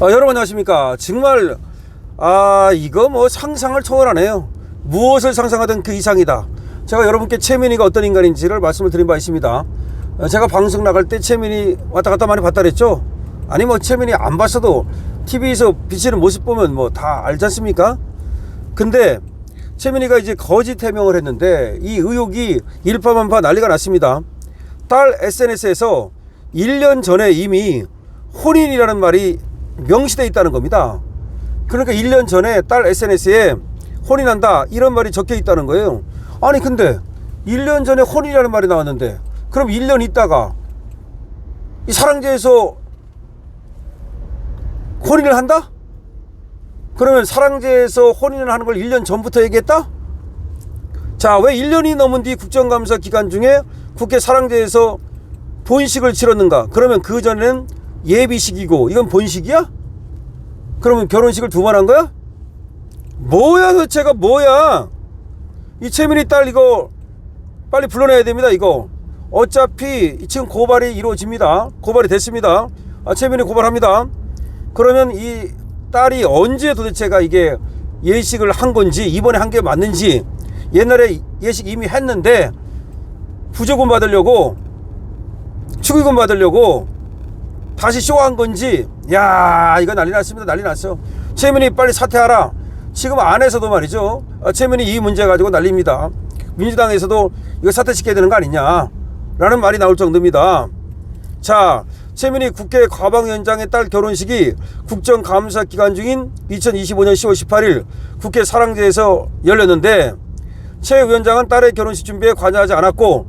여러분 안녕하십니까. 정말 이거 뭐 상상을 초월하네요. 무엇을 상상하든 그 이상이다. 제가 여러분께 최민희가 어떤 인간인지를 말씀을 드린 바 있습니다. 제가 방송 나갈 때 최민희 왔다 갔다 많이 봤다 그랬죠. 아니 뭐 최민희 안 봤어도 TV에서 비치는 모습 보면 뭐 다 알지 않습니까? 근데 최민희가 이제 거짓 해명을 했는데 이 의혹이 일파만파 난리가 났습니다. 딸 SNS에서 1년 전에 이미 혼인이라는 말이 명시되어 있다는 겁니다. 그러니까 1년 전에 딸 SNS에 혼인한다 이런 말이 적혀 있다는 거예요. 아니 근데 1년 전에 혼인이라는 말이 나왔는데 그럼 1년 있다가 이 사랑제에서 혼인을 한다? 그러면 사랑제에서 혼인을 하는 걸 1년 전부터 얘기했다? 자, 왜 1년이 넘은 뒤 국정감사 기간 중에 국회 사랑제에서 본식을 치렀는가? 그러면 그 전에는 예비식이고 이건 본식이야? 그러면 결혼식을 두 번 한 거야? 뭐야 도대체가 뭐야? 이 최민희 딸 이거 빨리 불러내야 됩니다. 이거 어차피 지금 고발이 이루어집니다. 고발이 됐습니다. 최민희 고발합니다. 그러면 이 딸이 언제 도대체가 이게 예식을 한 건지 이번에 한 게 맞는지 옛날에 예식 이미 했는데 부조금 받으려고 축의금 받으려고 다시 쇼한 건지 야 이거 난리 났습니다. 난리 났어. 최민희 빨리 사퇴하라. 지금 안에서도 말이죠. 최민희 이 문제 가지고 난립니다. 민주당에서도 이거 사퇴시켜야 되는 거 아니냐 라는 말이 나올 정도입니다. 자, 최민희 국회 과방위원장의 딸 결혼식이 국정감사 기간 중인 2025년 10월 18일 국회 사랑제에서 열렸는데 최 위원장은 딸의 결혼식 준비에 관여하지 않았고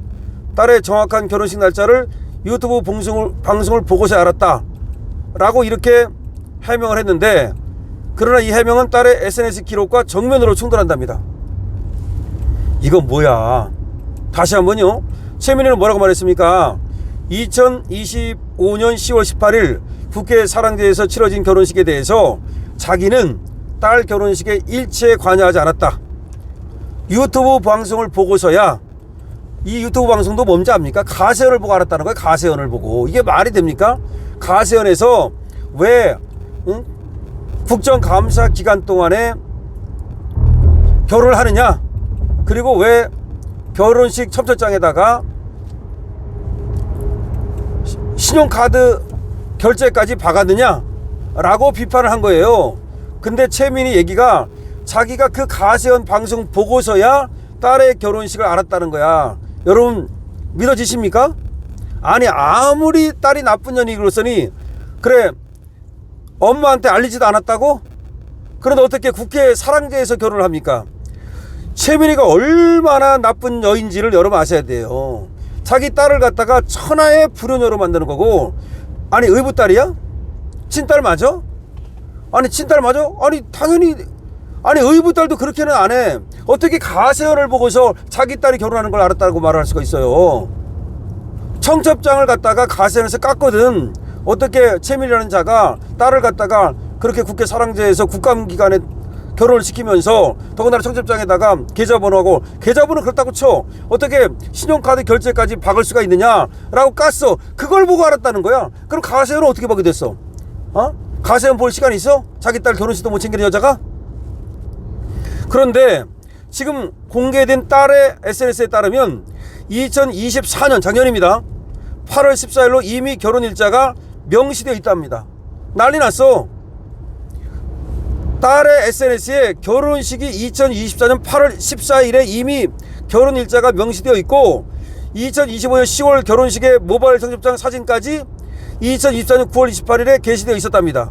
딸의 정확한 결혼식 날짜를 유튜브 방송을 보고서 알았다 라고 이렇게 해명을 했는데, 그러나 이 해명은 딸의 SNS 기록과 정면으로 충돌한답니다. 이건 뭐야? 다시 한번요. 최민희는 뭐라고 말했습니까? 2025년 10월 18일 국회 사랑제에서 치러진 결혼식에 대해서 자기는 딸 결혼식에 일체에 관여하지 않았다. 유튜브 방송을 보고서야, 이 유튜브 방송도 뭔지 압니까? 가세연을 보고 알았다는 거예요. 가세연을 보고. 이게 말이 됩니까? 가세연에서 왜 국정감사 기간 동안에 결혼을 하느냐, 그리고 왜 결혼식 첩첩장에다가 신용카드 결제까지 박았느냐 라고 비판을 한 거예요. 근데 최민희 얘기가 자기가 그 가세연 방송 보고서야 딸의 결혼식을 알았다는 거야. 여러분 믿어지십니까? 아니 아무리 딸이 나쁜 년이로서니 그래 엄마한테 알리지도 않았다고? 그런데 어떻게 국회 사랑제에서 결혼을 합니까? 최민희가 얼마나 나쁜 여인지를 여러분 아셔야 돼요. 자기 딸을 갖다가 천하의 불효녀로 만드는 거고. 아니 의붓딸이야? 친딸 맞아? 아니 친딸 맞아? 아니 당연히. 아니 의붓딸도 그렇게는 안 해. 어떻게 가세연을 보고서 자기 딸이 결혼하는 걸 알았다고 말할 수가 있어요. 청첩장을 갖다가 가세연에서 깠거든. 어떻게 최민희라는 자가 딸을 갖다가 그렇게 국회 사랑제에서 국감기간에 결혼을 시키면서 더군다나 청첩장에다가 계좌번호하고, 계좌번호 그렇다고 쳐 어떻게 신용카드 결제까지 박을 수가 있느냐라고 깠어. 그걸 보고 알았다는 거야. 그럼 가세연은 어떻게 보게 됐어? 가세연 볼 시간 있어? 자기 딸 결혼식도 못 챙기는 여자가? 그런데 지금 공개된 딸의 SNS에 따르면 2024년 작년입니다. 8월 14일로 이미 결혼일자가 명시되어 있답니다. 난리 났어. 딸의 SNS에 결혼식이 2024년 8월 14일에 이미 결혼일자가 명시되어 있고 2025년 10월 결혼식의 모바일 청첩장 사진까지 2024년 9월 28일에 게시되어 있었답니다.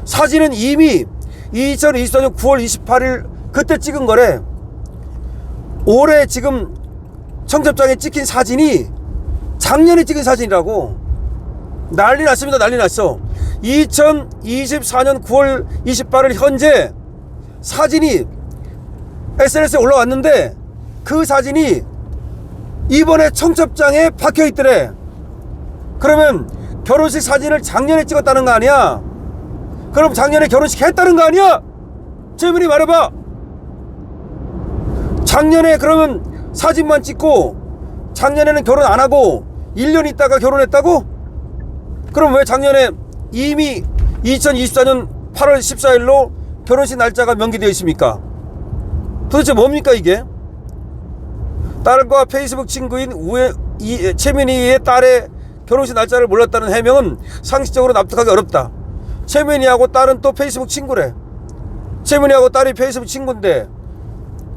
사진은 이미 2024년 9월 28일 그때 찍은 거래. 올해 지금 청첩장에 찍힌 사진이 작년에 찍은 사진이라고. 난리 났습니다. 난리 났어. 2024년 9월 28일 현재 사진이 SNS에 올라왔는데 그 사진이 이번에 청첩장에 박혀 있더래. 그러면 결혼식 사진을 작년에 찍었다는 거 아니야? 그럼 작년에 결혼식 했다는 거 아니야? 최민희 말해봐. 작년에 그러면 사진만 찍고 작년에는 결혼 안 하고 1년 있다가 결혼했다고? 그럼 왜 작년에 이미 2024년 8월 14일로 결혼식 날짜가 명기되어 있습니까? 도대체 뭡니까 이게? 딸과 페이스북 친구인 최민희의 딸의 결혼식 날짜를 몰랐다는 해명은 상식적으로 납득하기 어렵다. 최민희하고 딸은 또 페이스북 친구래. 최민희하고 딸이 페이스북 친구인데,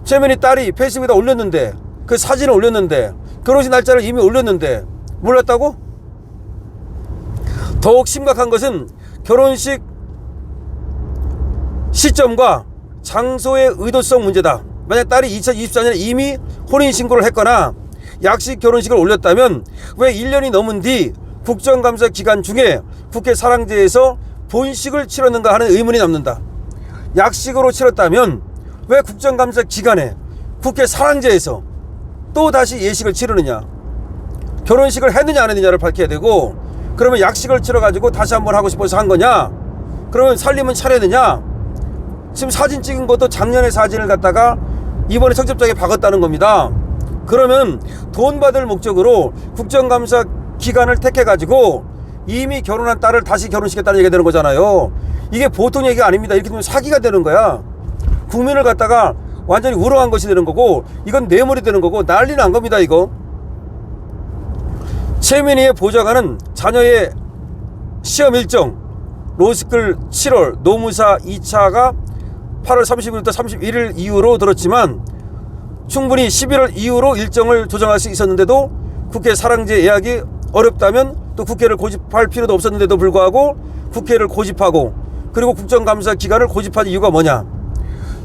최민희 딸이 페이스북에다 올렸는데, 그 사진을 올렸는데, 결혼식 날짜를 이미 올렸는데 몰랐다고? 더욱 심각한 것은 결혼식 시점과 장소의 의도성 문제다. 만약 딸이 2024년에 이미 혼인신고를 했거나 약식 결혼식을 올렸다면 왜 1년이 넘은 뒤 국정감사 기간 중에 국회 사랑제에서 본식을 치렀는가 하는 의문이 남는다. 약식으로 치렀다면 왜 국정감사 기간에 국회 사랑제에서 또 다시 예식을 치르느냐, 결혼식을 했느냐 안 했느냐를 밝혀야 되고, 그러면 약식을 치러가지고 다시 한번 하고 싶어서 한 거냐, 그러면 살림은 차렸느냐. 지금 사진 찍은 것도 작년의 사진을 갖다가 이번에 청첩장에 박았다는 겁니다. 그러면 돈 받을 목적으로 국정감사 기간을 택해가지고 이미 결혼한 딸을 다시 결혼시켰다는 얘기가 되는 거잖아요. 이게 보통 얘기가 아닙니다. 이렇게 되면 사기가 되는 거야. 국민을 갖다가 완전히 우롱한 것이 되는 거고, 이건 뇌물이 되는 거고, 난리 난 겁니다 이거. 최민희의 보좌관은 자녀의 시험 일정, 로스쿨 7월, 노무사 2차가 8월 30일부터 31일 이후로 들었지만 충분히 11월 이후로 일정을 조정할 수 있었는데도 국회 사랑제 예약이 어렵다면 또 국회를 고집할 필요도 없었는데도 불구하고 국회를 고집하고, 그리고 국정감사 기간을 고집한 이유가 뭐냐.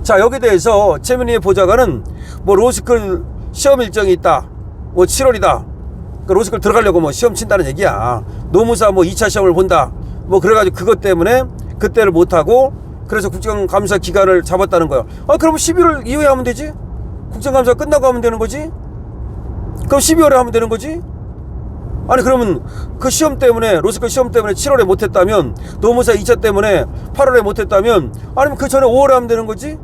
자, 여기에 대해서 최민희의 보좌관은 뭐 로스쿨 시험 일정이 있다, 뭐 7월이다, 그 로스쿨 들어가려고 뭐 시험 친다는 얘기야. 노무사 뭐 2차 시험을 본다, 뭐 그래가지고 그것 때문에 그때를 못하고 그래서 국정감사 기간을 잡았다는 거야. 그럼 11월 이후에 하면 되지? 국정감사 끝나고 하면 되는 거지? 그럼 12월에 하면 되는 거지? 아니 그러면 그 시험 때문에, 로스쿨 시험 때문에 7월에 못했다면, 노무사 2차 때문에 8월에 못했다면, 아니면 그 전에 5월에 하면 되는 거지?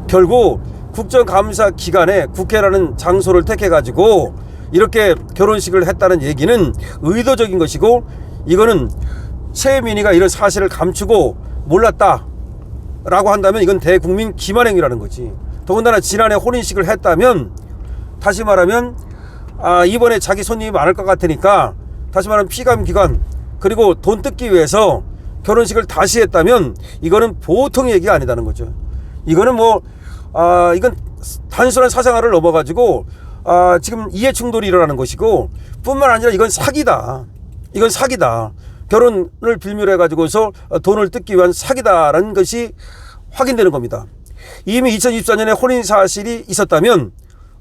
결국 국정감사 기간에 국회라는 장소를 택해가지고 이렇게 결혼식을 했다는 얘기는 의도적인 것이고, 이거는 최민희가 이런 사실을 감추고 몰랐다 라고 한다면 이건 대국민 기만행위라는 거지. 더군다나 지난해 혼인식을 했다면, 다시 말하면 이번에 자기 손님이 많을 것 같으니까, 다시 말하면 피감기관 그리고 돈 뜯기 위해서 결혼식을 다시 했다면 이거는 보통 얘기가 아니다는 거죠. 이거는 이건 단순한 사생활을 넘어가지고 지금 이해충돌이 일어나는 것이고, 뿐만 아니라 이건 사기다. 이건 사기다. 결혼을 빌미로 해가지고서 돈을 뜯기 위한 사기다라는 것이 확인되는 겁니다. 이미 2024년에 혼인 사실이 있었다면,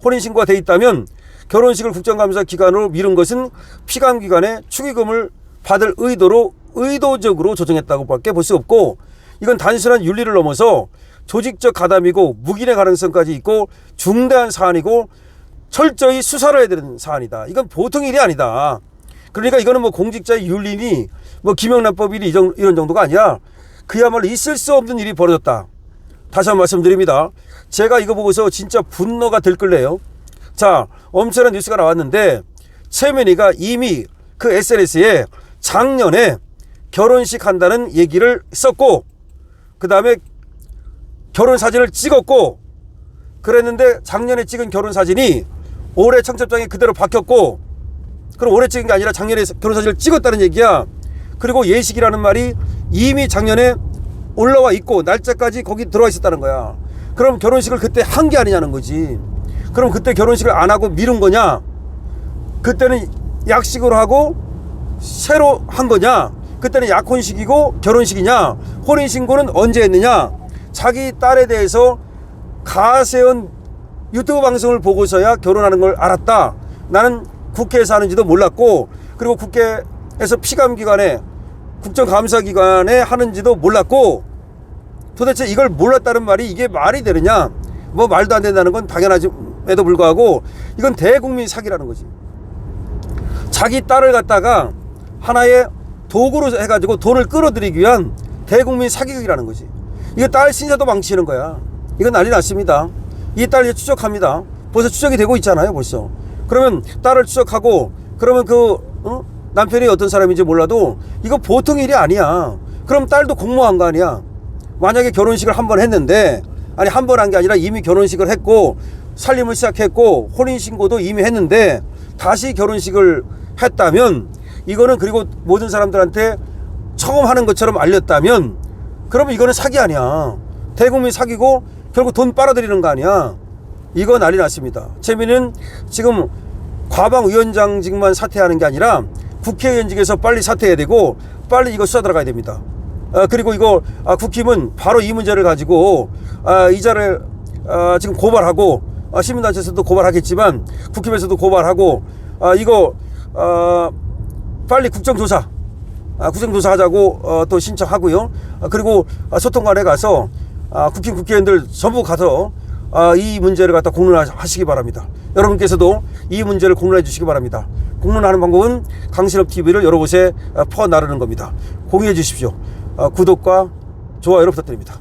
혼인신고가 돼 있다면 결혼식을 국정감사 기간으로 미룬 것은 피감기관에 축의금을 받을 의도로 의도적으로 조정했다고 밖에 볼 수 없고, 이건 단순한 윤리를 넘어서 조직적 가담이고 무기의 가능성까지 있고 중대한 사안이고 철저히 수사를 해야 되는 사안이다. 이건 보통 일이 아니다. 그러니까 이거는 뭐 공직자의 윤리니 뭐 김영란법이니 이런 정도가 아니라 그야말로 있을 수 없는 일이 벌어졌다. 다시 한번 말씀드립니다. 제가 이거 보고서 진짜 분노가 들끓네요. 자, 엄청난 뉴스가 나왔는데 최민희가 이미 그 SNS에 작년에 결혼식 한다는 얘기를 썼고, 그 다음에 결혼 사진을 찍었고, 그랬는데 작년에 찍은 결혼 사진이 올해 청첩장에 그대로 박혔고, 그럼 올해 찍은 게 아니라 작년에 결혼 사진을 찍었다는 얘기야. 그리고 예식이라는 말이 이미 작년에 올라와 있고 날짜까지 거기 들어와 있었다는 거야. 그럼 결혼식을 그때 한 게 아니냐는 거지. 그럼 그때 결혼식을 안 하고 미룬 거냐? 그때는 약식으로 하고 새로 한 거냐? 그때는 약혼식이고 결혼식이냐? 혼인신고는 언제 했느냐? 자기 딸에 대해서 가세운 유튜브 방송을 보고서야 결혼하는 걸 알았다. 나는 국회에서 하는지도 몰랐고, 그리고 국회에서 피감기관에 국정감사기관에 하는지도 몰랐고, 도대체 이걸 몰랐다는 말이 이게 말이 되느냐? 뭐 말도 안 된다는 건 당연하지에도 불구하고 이건 대국민 사기라는 거지. 자기 딸을 갖다가 하나의 도구로 해가지고 돈을 끌어들이기 위한 대국민 사기극이라는 거지. 이거 딸 신사도 망치는 거야. 이건 난리 났습니다. 이 딸 이제 추적합니다. 벌써 추적이 되고 있잖아요 벌써. 그러면 딸을 추적하고, 그러면 남편이 어떤 사람인지 몰라도 이거 보통 일이 아니야. 그럼 딸도 공모한 거 아니야. 만약에 결혼식을 한 번 했는데, 아니 한 번 한 게 아니라 이미 결혼식을 했고 살림을 시작했고 혼인신고도 이미 했는데 다시 결혼식을 했다면, 이거는 그리고 모든 사람들한테 처음 하는 것처럼 알렸다면, 그러면 이거는 사기 아니야. 대국민 사기고 결국 돈 빨아들이는 거 아니야. 이거 난리 났습니다. 재미는 지금 과방위원장직만 사퇴하는 게 아니라 국회의원직에서 빨리 사퇴해야 되고 빨리 이거 수사 들어가야 됩니다. 그리고 이거 국힘은 바로 이 문제를 가지고 이자를 지금 고발하고, 시민단체에서도 고발하겠지만 국힘에서도 고발하고, 이거 빨리 국정조사 하자고 또 신청하고요. 그리고 소통관에 가서 국힘 국회의원들 전부 가서 이 문제를 갖다 공론하시기 바랍니다. 여러분께서도 이 문제를 공론해 주시기 바랍니다. 공론하는 방법은 강신업TV를 여러 곳에 퍼 나르는 겁니다. 공유해 주십시오. 구독과 좋아요를 부탁드립니다.